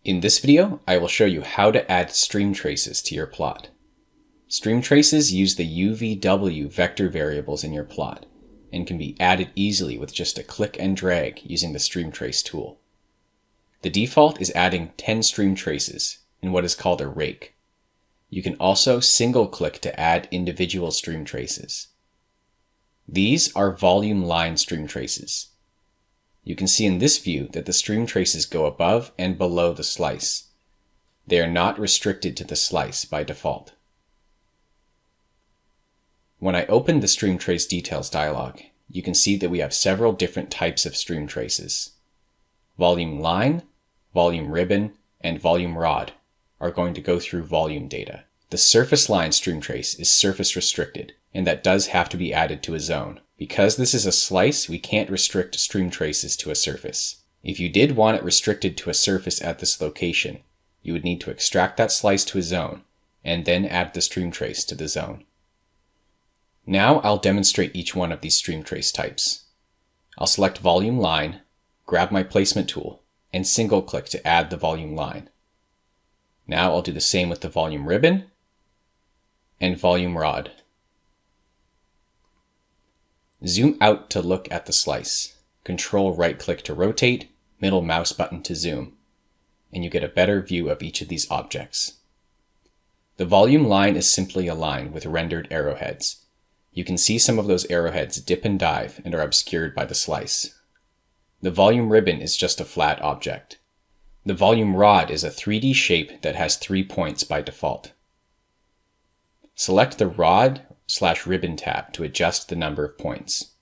In this video, I will show you how to add stream traces to your plot. Stream traces use the UVW vector variables in your plot and can be added easily with just a click and drag using the Streamtrace tool. The default is adding 10 stream traces in what is called a rake. You can also single-click to add individual stream traces. These are volume line stream traces. You can see in this view that the stream traces go above and below the slice. They are not restricted to the slice by default. When I open the Streamtrace Details dialog, you can see that we have several different types of stream traces. Volume line, volume ribbon, and volume rod are going to go through volume data. The surface line stream trace is surface restricted, and that does have to be added to a zone. Because this is a slice, we can't restrict stream traces to a surface. If you did want it restricted to a surface at this location, you would need to extract that slice to a zone, and then add the stream trace to the zone. Now I'll demonstrate each one of these stream trace types. I'll select volume line, grab my placement tool, and single click to add the volume line. Now I'll do the same with the volume ribbon and volume rod. Zoom out to look at the slice. Control right click to rotate, middle mouse button to zoom, and you get a better view of each of these objects. The volume line is simply a line with rendered arrowheads. You can see some of those arrowheads dip and dive and are obscured by the slice. The volume ribbon is just a flat object. The volume rod is a 3D shape that has 3 points by default. Select the Rod/Ribbon tab to adjust the number of points.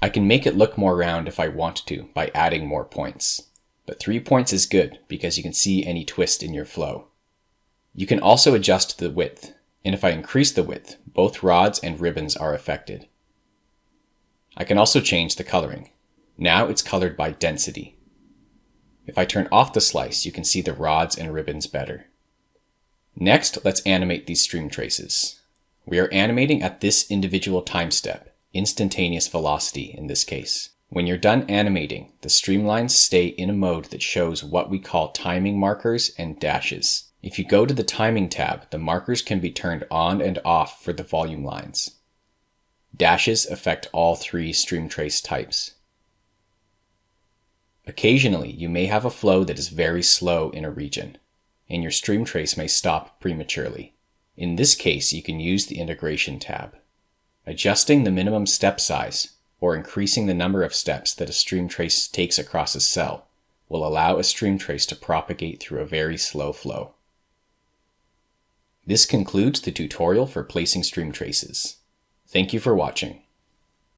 I can make it look more round if I want to by adding more points, but 3 points is good because you can see any twist in your flow. You can also adjust the width, and if I increase the width, both rods and ribbons are affected. I can also change the coloring. Now it's colored by density. If I turn off the slice, you can see the rods and ribbons better. Next, let's animate these stream traces. We are animating at this individual time step, instantaneous velocity in this case. When you're done animating, the streamlines stay in a mode that shows what we call timing markers and dashes. If you go to the timing tab, the markers can be turned on and off for the volume lines. Dashes affect all 3 stream trace types. Occasionally, you may have a flow that is very slow in a region, and your stream trace may stop prematurely. In this case, you can use the Integration tab. Adjusting the minimum step size, or increasing the number of steps that a stream trace takes across a cell, will allow a stream trace to propagate through a very slow flow. This concludes the tutorial for placing stream traces. Thank you for watching.